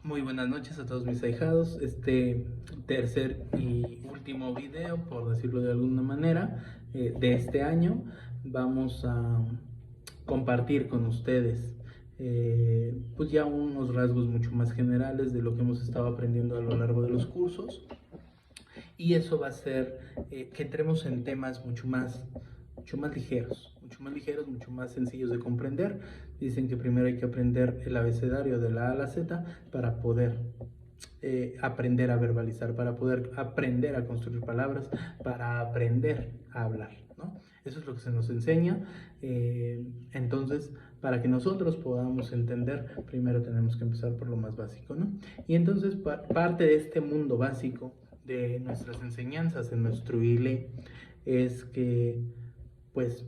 Muy buenas noches a todos mis ahijados. Este tercer y último video, por decirlo de alguna manera, de este año, vamos a compartir con ustedes pues ya unos rasgos mucho más generales de lo que hemos estado aprendiendo a lo largo de los cursos, y eso va a hacer que entremos en temas mucho más ligeros, mucho más sencillos de comprender. Dicen que primero hay que aprender el abecedario de la A a la Z para poder aprender a verbalizar, para poder aprender a construir palabras, para aprender a hablar, ¿no? Eso es lo que se nos enseña. Entonces, para que nosotros podamos entender, primero tenemos que empezar por lo más básico, ¿no? Y entonces, parte de este mundo básico de nuestras enseñanzas en nuestro ILE es que, pues,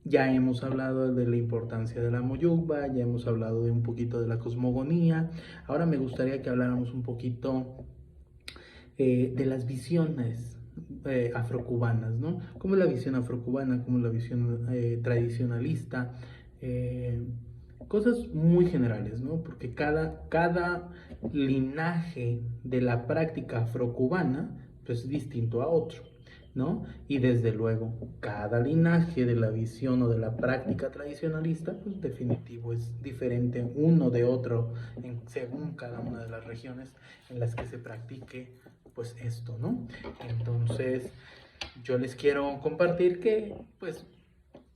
ya hemos hablado de la importancia de la moyugba, ya hemos hablado de un poquito de la cosmogonía. Ahora me gustaría que habláramos un poquito de las visiones afrocubanas, ¿no? ¿Cómo es la visión afrocubana? ¿Cómo es la visión tradicionalista? Eh, Cosas muy generales, ¿no? Porque cada linaje de la práctica afrocubana pues, es distinto a otro, ¿no? Y desde luego, cada linaje de la visión o de la práctica tradicionalista, pues definitivo es diferente uno de otro según cada una de las regiones en las que se practique pues esto, ¿no? Entonces, yo les quiero compartir que pues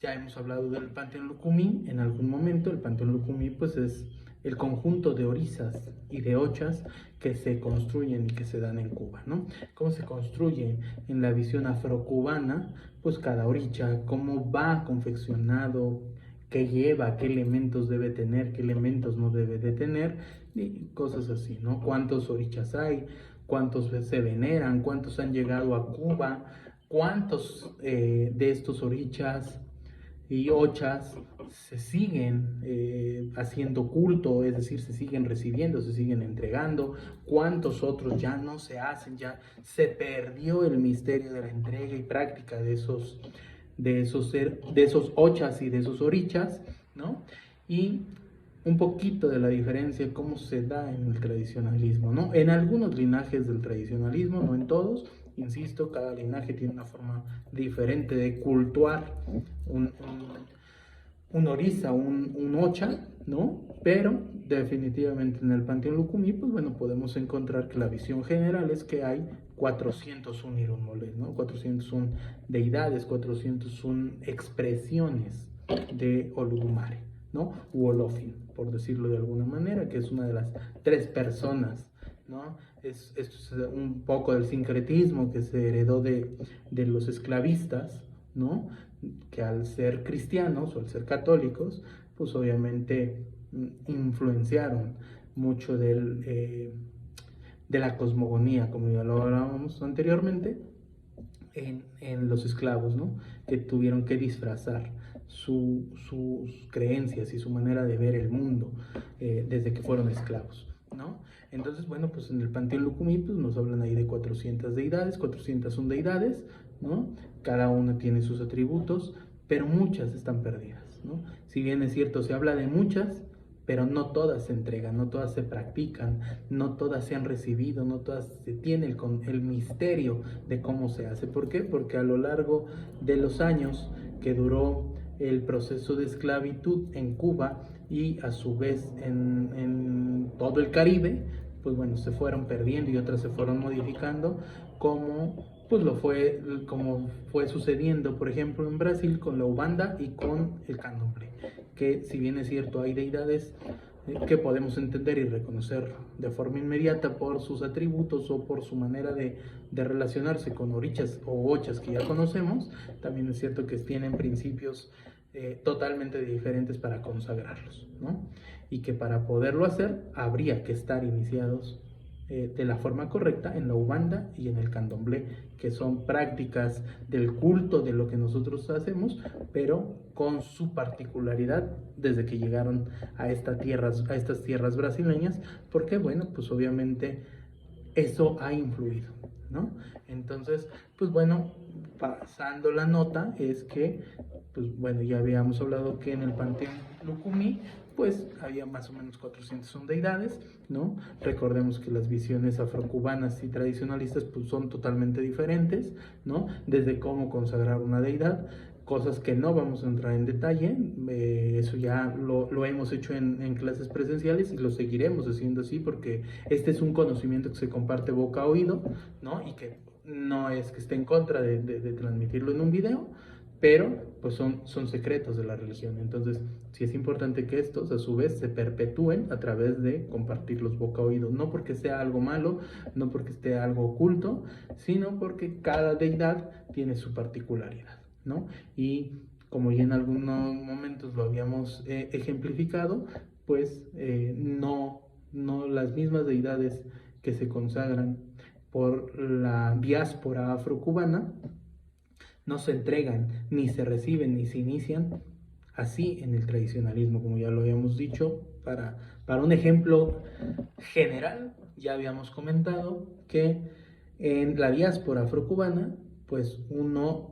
ya hemos hablado del Panteón Lucumí en algún momento. El Panteón Lucumí pues es el conjunto de orizas y de ochas que se construyen y que se dan en Cuba, ¿no? ¿Cómo se construye en la visión afrocubana? Pues cada oricha, cómo va confeccionado, qué lleva, qué elementos debe tener, qué elementos no debe de tener, y cosas así, ¿no? ¿Cuántos orichas hay? ¿Cuántos se veneran? ¿Cuántos han llegado a Cuba? ¿Cuántos de estos orichas y ochas se siguen haciendo culto, es decir, se siguen recibiendo, se siguen entregando? ¿Cuántos otros ya no se hacen? Ya se perdió el misterio de la entrega y práctica de esos ochas y de esos orichas, ¿no? Y un poquito de la diferencia, cómo se da en el tradicionalismo, ¿no? En algunos linajes del tradicionalismo, no en todos, insisto, cada linaje tiene una forma diferente de cultuar un, un oriza, un ocha, ¿no? Pero definitivamente en el Panteón Lucumí, pues bueno, podemos encontrar que la visión general es que hay 401 irunmoles, ¿no? 401 deidades, 401 expresiones de Oludumare, ¿no? U Olofin, por decirlo de alguna manera, que es una de las tres personas, ¿no? Esto es un poco del sincretismo que se heredó de los esclavistas, ¿no? Que al ser cristianos o al ser católicos, pues obviamente influenciaron mucho de la cosmogonía, como ya lo hablábamos anteriormente, en los esclavos, ¿no? Que tuvieron que disfrazar sus creencias y su manera de ver el mundo desde que fueron esclavos, ¿no? Entonces, bueno, pues en el Panteón Lucumí pues nos hablan ahí de 400 deidades, 401 deidades, ¿no? Cada una tiene sus atributos, pero muchas están perdidas, ¿no? Si bien es cierto, se habla de muchas, pero no todas se entregan, no todas se practican, no todas se han recibido, no todas se tiene el misterio de cómo se hace. ¿Por qué? Porque a lo largo de los años que duró el proceso de esclavitud en Cuba y a su vez en todo el Caribe, pues bueno, se fueron perdiendo y otras se fueron modificando, como pues como fue sucediendo, por ejemplo, en Brasil con la Ubanda y con el Candomblé, que si bien es cierto hay deidades que podemos entender y reconocer de forma inmediata por sus atributos o por su manera de relacionarse con orichas o ochas que ya conocemos, también es cierto que tienen principios totalmente diferentes para consagrarlos, ¿no? Y que para poderlo hacer habría que estar iniciados de la forma correcta en la Ubanda y en el Candomblé, que son prácticas del culto de lo que nosotros hacemos, pero con su particularidad desde que llegaron a estas tierras brasileñas, porque bueno, pues obviamente eso ha influido, ¿no? Entonces, pues bueno, pasando la nota es que, pues bueno, ya habíamos hablado que en el Panteón Lucumí, pues había más o menos 401 deidades, ¿no? Recordemos que las visiones afrocubanas y tradicionalistas pues son totalmente diferentes, ¿no? Desde cómo consagrar una deidad, cosas que no vamos a entrar en detalle, eso ya lo hemos hecho en clases presenciales y lo seguiremos haciendo así porque este es un conocimiento que se comparte boca a oído, ¿no? Y que no es que esté en contra de transmitirlo en un video, pero pues son secretos de la religión. Entonces, sí es importante que estos a su vez se perpetúen a través de compartirlos boca a oído, no porque sea algo malo, no porque esté algo oculto, sino porque cada deidad tiene su particularidad, ¿no? Y como ya en algunos momentos lo habíamos ejemplificado, pues no las mismas deidades que se consagran por la diáspora afrocubana no se entregan, ni se reciben, ni se inician así en el tradicionalismo, como ya lo habíamos dicho. Para un ejemplo general, ya habíamos comentado que en la diáspora afrocubana, pues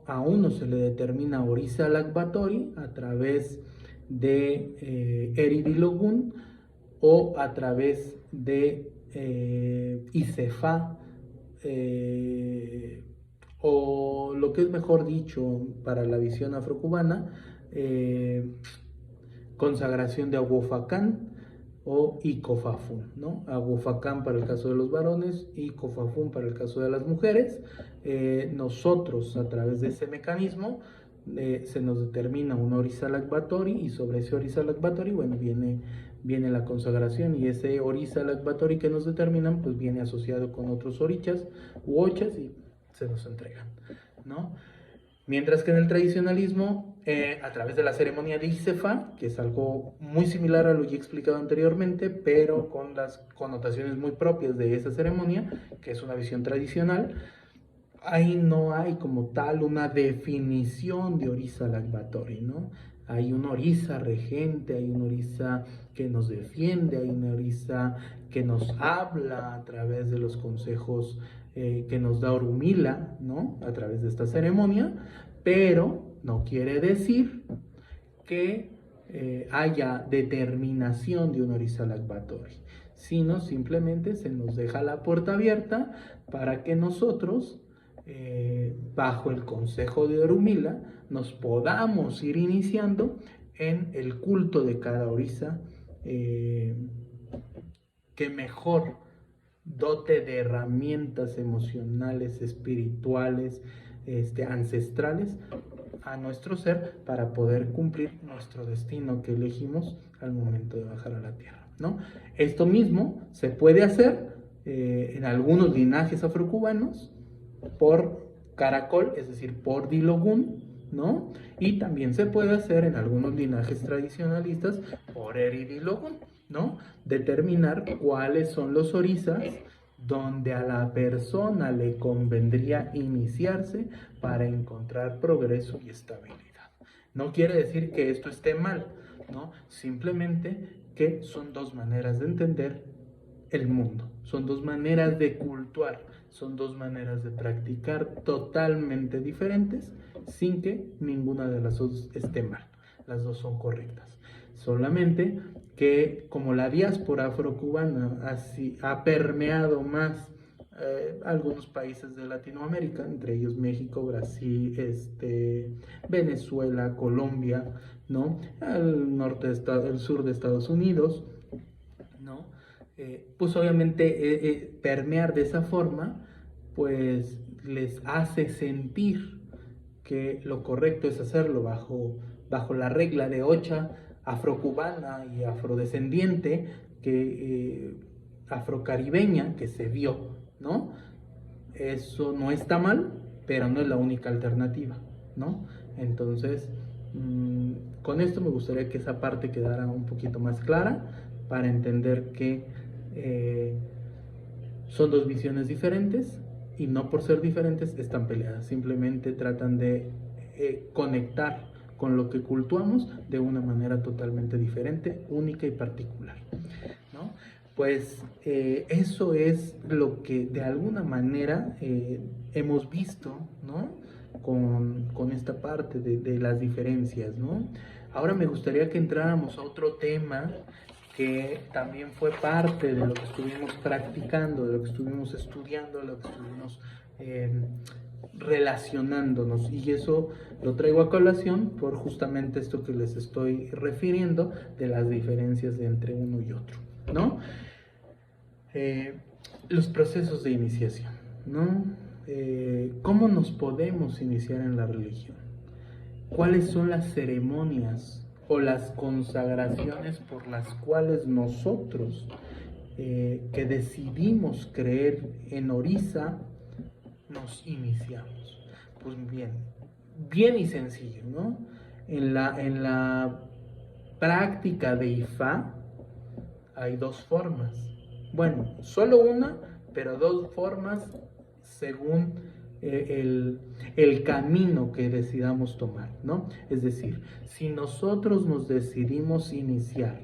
a uno se le determina Orisa Lakbatori a través de Eridilogun o a través de Isefa, o lo que es mejor dicho para la visión afrocubana, consagración de Agofacán o Icofafún, ¿no? Agofacán para el caso de los varones y Icofafún para el caso de las mujeres. Nosotros, a través de ese mecanismo, se nos determina un Orisa Lakbatori y sobre ese Orisa Lakbatori, bueno, viene la consagración y ese Orisa Lakbatori que nos determinan, pues viene asociado con otros orichas u ochas y se nos entregan, ¿no? Mientras que en el tradicionalismo, a través de la ceremonia de Isefa, que es algo muy similar a lo ya explicado anteriormente, pero con las connotaciones muy propias de esa ceremonia, que es una visión tradicional, ahí no hay como tal una definición de Orisa Lakbatori, ¿no? Hay un Orisa regente, hay un Orisa que nos defiende, hay un Orisa que nos habla a través de los consejos que nos da Orumila, ¿no? A través de esta ceremonia, pero no quiere decir que haya determinación de un Orisa Lakbatori, sino simplemente se nos deja la puerta abierta para que nosotros, bajo el consejo de Orumila, nos podamos ir iniciando en el culto de cada Orisa que mejor dote de herramientas emocionales, espirituales, ancestrales a nuestro ser para poder cumplir nuestro destino que elegimos al momento de bajar a la tierra, ¿no? Esto mismo se puede hacer en algunos linajes afrocubanos por caracol, es decir, por Dilogún, ¿no? Y también se puede hacer en algunos linajes tradicionalistas por Eridilogún, ¿no? Determinar cuáles son los orisas donde a la persona le convendría iniciarse para encontrar progreso y estabilidad. No quiere decir que esto esté mal, ¿no? Simplemente que son dos maneras de entender el mundo, son dos maneras de cultuar, son dos maneras de practicar totalmente diferentes sin que ninguna de las dos esté mal. Las dos son correctas. Solamente que como la diáspora afrocubana así ha permeado más algunos países de Latinoamérica, entre ellos México, Brasil, Venezuela, Colombia, ¿no? El sur de Estados Unidos, ¿no? Pues obviamente permear de esa forma, pues les hace sentir que lo correcto es hacerlo bajo la regla de Ocha afrocubana y afrodescendiente, afrocaribeña que se vio, ¿no? Eso no está mal, pero no es la única alternativa, ¿no? Entonces, con esto me gustaría que esa parte quedara un poquito más clara para entender que son dos visiones diferentes y no por ser diferentes están peleadas, simplemente tratan de conectar con lo que cultuamos de una manera totalmente diferente, única y particular, ¿no? Pues eso es lo que de alguna manera hemos visto, ¿no? Con esta parte de las diferencias, ¿no? Ahora me gustaría que entráramos a otro tema que también fue parte de lo que estuvimos practicando, de lo que estuvimos estudiando, de lo que estuvimos relacionándonos, y eso lo traigo a colación por justamente esto que les estoy refiriendo de las diferencias entre uno y otro, ¿no? Los procesos de iniciación, ¿no? ¿Cómo nos podemos iniciar en la religión? ¿Cuáles son las ceremonias o las consagraciones por las cuales nosotros que decidimos creer en Orisa nos iniciamos? Pues bien y sencillo, ¿no? En la práctica de Ifá hay dos formas. Bueno, solo una, pero dos formas según el camino que decidamos tomar, ¿no? Es decir, si nosotros nos decidimos iniciar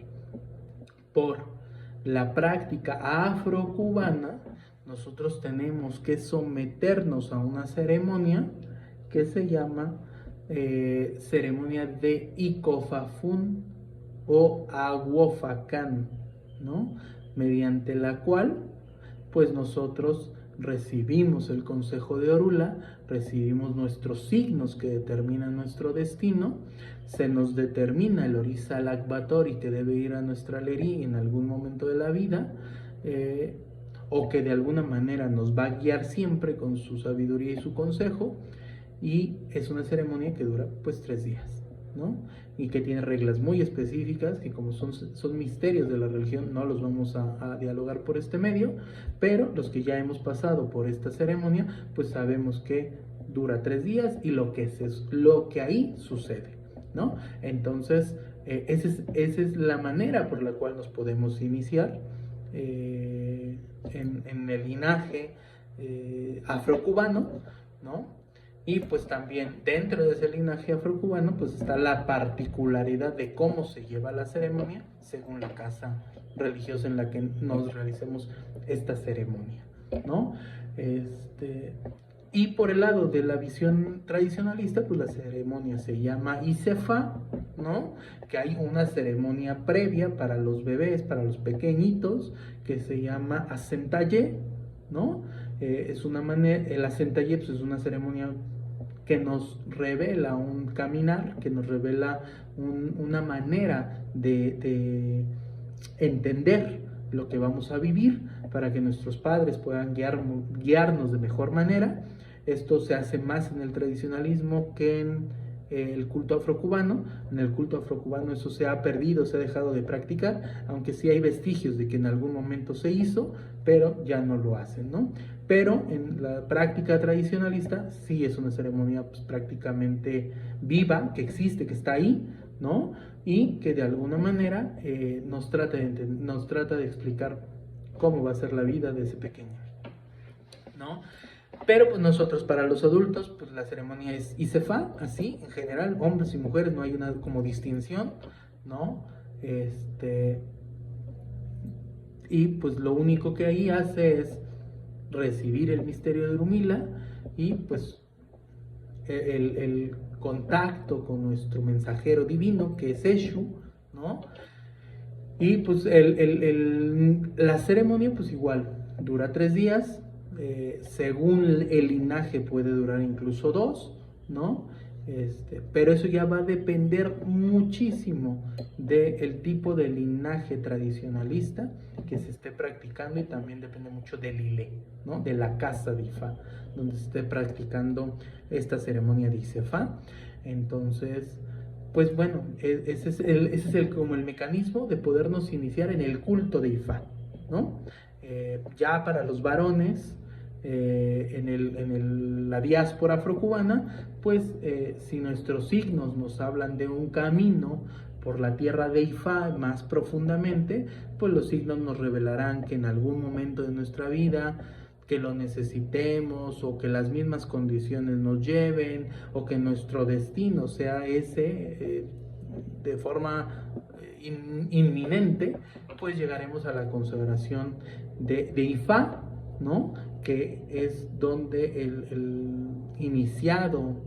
por la práctica afrocubana, nosotros tenemos que someternos a una ceremonia que se llama ceremonia de Icofafún o Aguofacán, ¿no? Mediante la cual, pues nosotros recibimos el consejo de Orula, recibimos nuestros signos que determinan nuestro destino, se nos determina el Orisa Lakbatori que debe ir a nuestra Lerí en algún momento de la vida, o que de alguna manera nos va a guiar siempre con su sabiduría y su consejo, y es una ceremonia que dura pues 3 días, ¿no? Y que tiene reglas muy específicas, que como son misterios de la religión, no los vamos a dialogar por este medio, pero los que ya hemos pasado por esta ceremonia, pues sabemos que dura 3 días y lo que ahí sucede, ¿no? Entonces, esa es la manera por la cual nos podemos iniciar en el linaje afrocubano, ¿no? Y pues también dentro de ese linaje afrocubano pues está la particularidad de cómo se lleva la ceremonia según la casa religiosa en la que nos realicemos esta ceremonia, ¿no? Y por el lado de la visión tradicionalista, pues la ceremonia se llama Isefa, ¿no? Que hay una ceremonia previa para los bebés, para los pequeñitos, que se llama Asentaye, ¿no? Es una manera, el Asentaye pues, es una ceremonia que nos revela un caminar, que nos revela una manera de entender lo que vamos a vivir para que nuestros padres puedan guiarnos de mejor manera. Esto se hace más en el tradicionalismo que en el culto afrocubano. En el culto afrocubano eso se ha perdido, se ha dejado de practicar, aunque sí hay vestigios de que en algún momento se hizo, pero ya no lo hacen, ¿no? Pero en la práctica tradicionalista sí es una ceremonia pues, prácticamente viva, que existe, que está ahí, ¿no? Y que de alguna manera nos trata de explicar cómo va a ser la vida de ese pequeño, ¿no? Pero pues nosotros para los adultos, pues la ceremonia es Isefa, así, en general, hombres y mujeres, no hay una como distinción, ¿no? Y pues lo único que ahí hace es recibir el misterio de Urumila y pues el contacto con nuestro mensajero divino, que es Eshu, ¿no? Y pues la ceremonia pues igual dura 3 días, según el linaje puede durar incluso 2, ¿no? Pero eso ya va a depender muchísimo del tipo de linaje tradicionalista que se esté practicando, y también depende mucho del ILE, ¿no? De la casa de Ifá, donde se esté practicando esta ceremonia de Isefá. Entonces, pues bueno, ese es como el mecanismo de podernos iniciar en el culto de Ifá, ¿no? Ya para los varones, la diáspora afrocubana, pues si nuestros signos nos hablan de un camino por la tierra de Ifá más profundamente, pues los signos nos revelarán que en algún momento de nuestra vida que lo necesitemos, o que las mismas condiciones nos lleven, o que nuestro destino sea ese, de forma inminente, pues llegaremos a la consagración de Ifá, ¿no? Que es donde el iniciado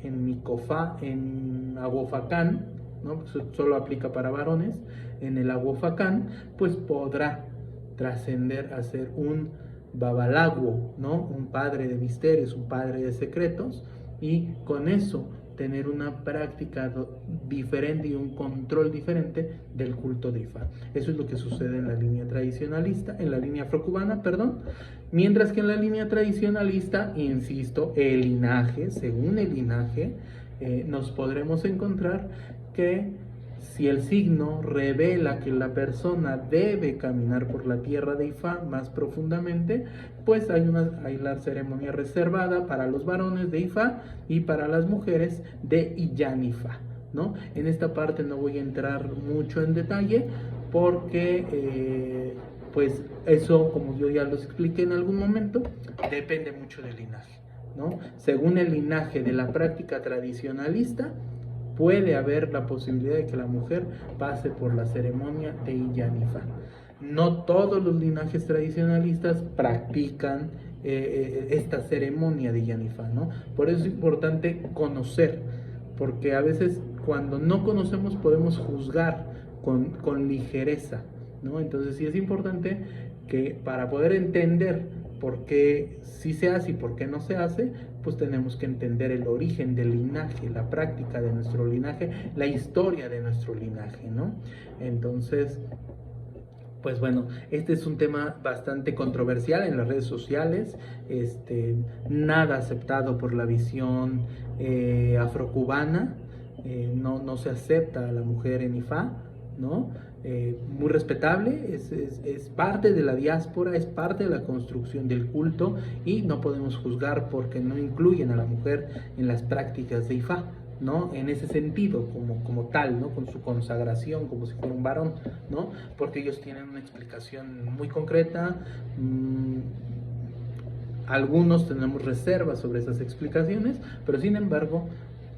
en Micofá, en Aguafacán, ¿no? Eso solo aplica para varones. En el Aguafacán, pues podrá trascender a ser un babalaguo, ¿no? Un padre de misterios, un padre de secretos, y con eso tener una práctica diferente y un control diferente del culto de Ifá. Eso es lo que sucede en la línea tradicionalista, en la línea afrocubana, perdón. Mientras que en la línea tradicionalista, insisto, el linaje, según el linaje, nos podremos encontrar que si el signo revela que la persona debe caminar por la tierra de Ifá más profundamente, pues hay la ceremonia reservada para los varones de Ifá y para las mujeres de Illán-Ifá, ¿no? En esta parte no voy a entrar mucho en detalle porque pues eso, como yo ya los expliqué en algún momento, depende mucho del linaje, ¿no? Según el linaje de la práctica tradicionalista, puede haber la posibilidad de que la mujer pase por la ceremonia de Illán-Ifá. No todos los linajes tradicionalistas practican esta ceremonia de Illán-Ifá, ¿no? Por eso es importante conocer, porque a veces cuando no conocemos podemos juzgar con ligereza, ¿no? Entonces sí es importante que para poder entender por qué sí se hace y por qué no se hace, pues tenemos que entender el origen del linaje, la práctica de nuestro linaje, la historia de nuestro linaje, ¿no? Entonces, pues bueno, este es un tema bastante controversial en las redes sociales, nada aceptado por la visión afrocubana, no se acepta a la mujer en Ifá, ¿no? Muy respetable, es parte de la diáspora, es parte de la construcción del culto y no podemos juzgar porque no incluyen a la mujer en las prácticas de Ifá, ¿no? En ese sentido, como tal, ¿no? Con su consagración, como si fuera un varón, ¿no? Porque ellos tienen una explicación muy concreta. Algunos tenemos reservas sobre esas explicaciones, pero sin embargo,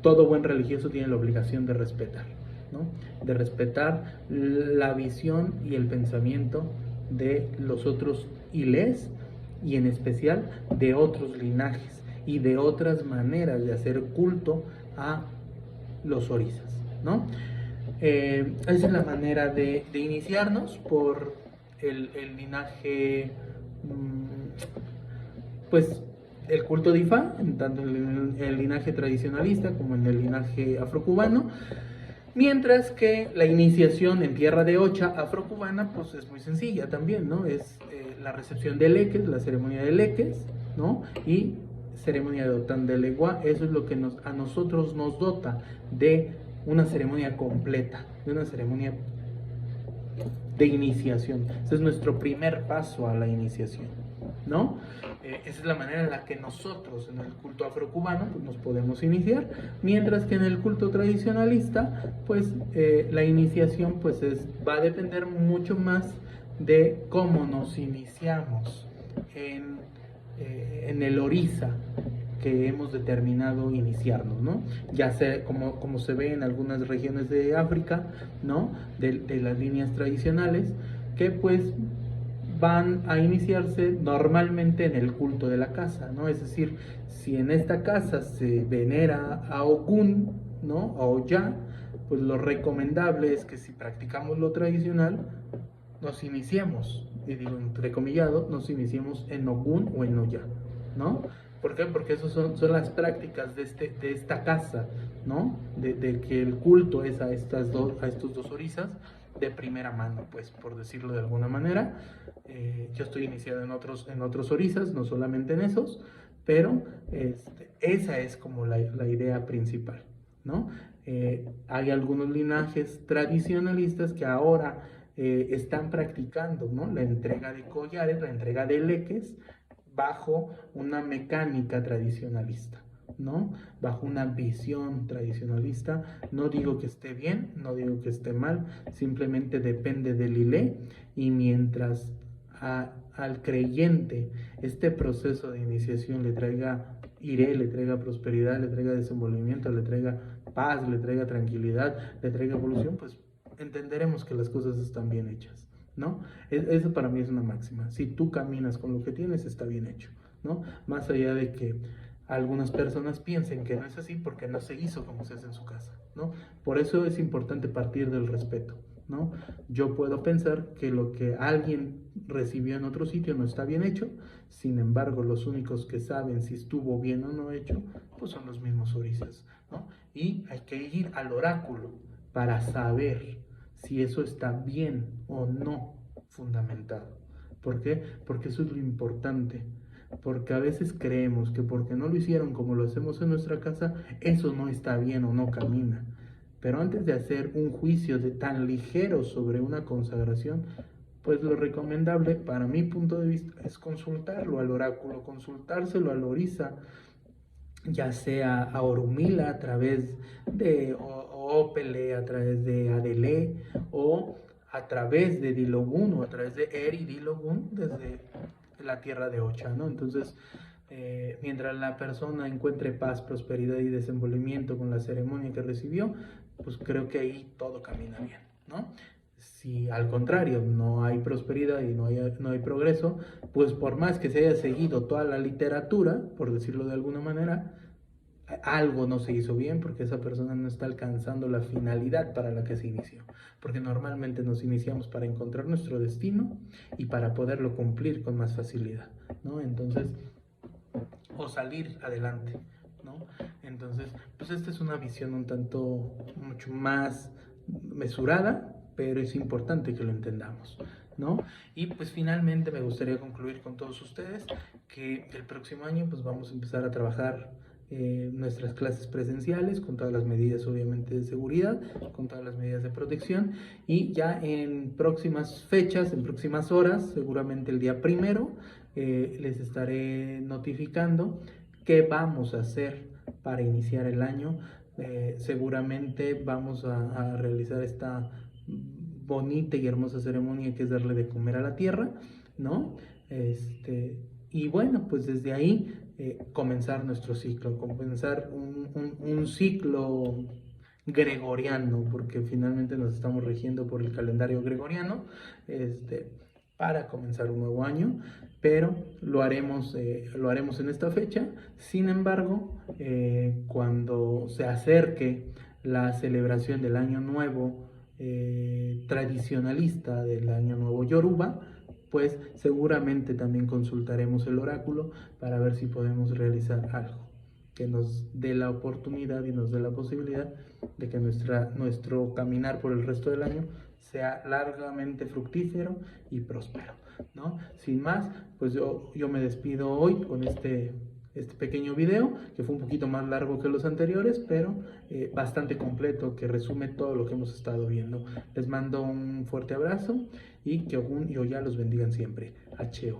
todo buen religioso tiene la obligación de respetar, ¿no? De respetar la visión y el pensamiento de los otros ilés y en especial de otros linajes y de otras maneras de hacer culto a los orizas, ¿no? Esa es la manera de iniciarnos por el linaje, pues el culto de Ifá, tanto en el linaje tradicionalista como en el linaje afrocubano. Mientras que la iniciación en tierra de Ocha afrocubana, pues es muy sencilla también, ¿no? Es la recepción de leques, la ceremonia de leques, ¿no? Y ceremonia de Otán de Legua. Eso es lo que a nosotros nos dota de una ceremonia completa, de una ceremonia de iniciación. Ese es nuestro primer paso a la iniciación, ¿no? Esa es la manera en la que nosotros en el culto afrocubano pues, nos podemos iniciar, mientras que en el culto tradicionalista pues la iniciación pues va a depender mucho más de cómo nos iniciamos en el oriza que hemos determinado iniciarnos, ¿no? Ya sea como se ve en algunas regiones de África, ¿no? De las líneas tradicionales, que pues van a iniciarse normalmente en el culto de la casa, ¿no? Es decir, si en esta casa se venera a Ogún, ¿no? A Oya, pues lo recomendable es que si practicamos lo tradicional, nos iniciemos, y digo entrecomillado, nos iniciemos en Ogún o en Oya, ¿no? ¿Por qué? Porque esas son las prácticas de esta casa, ¿no? De que el culto es a estos dos orizas de primera mano, pues, por decirlo de alguna manera. Yo estoy iniciado en otros orizas, no solamente en esos, pero esa es como la idea principal, ¿no? Hay algunos linajes tradicionalistas que ahora están practicando, ¿no? La entrega de collares, la entrega de leques, bajo una mecánica tradicionalista, ¿no? Bajo una visión tradicionalista. No digo que esté bien, no digo que esté mal, simplemente depende del ilé, y mientras al creyente este proceso de iniciación le traiga iré, le traiga prosperidad, le traiga desenvolvimiento, le traiga paz, le traiga tranquilidad, le traiga evolución, pues entenderemos que las cosas están bien hechas, ¿no? Eso para mí es una máxima. Si tú caminas con lo que tienes, está bien hecho, ¿no? Más allá de que algunas personas piensen que no es así porque no se hizo como se hace en su casa, ¿no? Por eso es importante partir del respeto, ¿no? Yo puedo pensar que lo que alguien recibió en otro sitio no está bien hecho, sin embargo, los únicos que saben si estuvo bien o no hecho, pues son los mismos orisas, ¿no? Y hay que ir al oráculo para saber si eso está bien o no fundamentado. ¿Por qué? Porque eso es lo importante. Porque a veces creemos que porque no lo hicieron como lo hacemos en nuestra casa, eso no está bien o no camina. Pero antes de hacer un juicio de tan ligero sobre una consagración, pues lo recomendable para mi punto de vista es consultarlo al oráculo, consultárselo al orisa, ya sea a Orumila a través de Opele, a través de Adele, o a través de Dilogun, o a través de Eri Dilogun, desde la tierra de Ocha, ¿no? Entonces, mientras la persona encuentre paz, prosperidad y desenvolvimiento con la ceremonia que recibió, pues creo que ahí todo camina bien, ¿no? Si al contrario no hay prosperidad y no hay progreso, pues por más que se haya seguido toda la literatura, por decirlo de alguna manera, algo no se hizo bien porque esa persona no está alcanzando la finalidad para la que se inició. Porque normalmente nos iniciamos para encontrar nuestro destino y para poderlo cumplir con más facilidad, ¿no? Entonces, o salir adelante, ¿no? Entonces, pues esta es una visión un tanto mucho más mesurada, pero es importante que lo entendamos, ¿no? Y pues finalmente me gustaría concluir con todos ustedes que el próximo año pues vamos a empezar a trabajar nuestras clases presenciales con todas las medidas obviamente de seguridad, con todas las medidas de protección, y ya en próximas fechas, en próximas horas, seguramente el día primero, les estaré notificando qué vamos a hacer para iniciar el año. Seguramente vamos a realizar esta bonita y hermosa ceremonia que es darle de comer a la tierra, ¿no? Y bueno, pues desde ahí comenzar nuestro ciclo, comenzar un ciclo gregoriano, porque finalmente nos estamos rigiendo por el calendario gregoriano, para comenzar un nuevo año, pero lo haremos en esta fecha. Sin embargo, cuando se acerque la celebración del Año Nuevo tradicionalista, del Año Nuevo Yoruba, pues seguramente también consultaremos el oráculo para ver si podemos realizar algo que nos dé la oportunidad y nos dé la posibilidad de que nuestro caminar por el resto del año sea largamente fructífero y próspero, ¿no? Sin más, pues yo me despido hoy con este pequeño video, que fue un poquito más largo que los anteriores, pero bastante completo, que resume todo lo que hemos estado viendo. Les mando un fuerte abrazo y que Ogun y Oya los bendigan siempre. Acheo.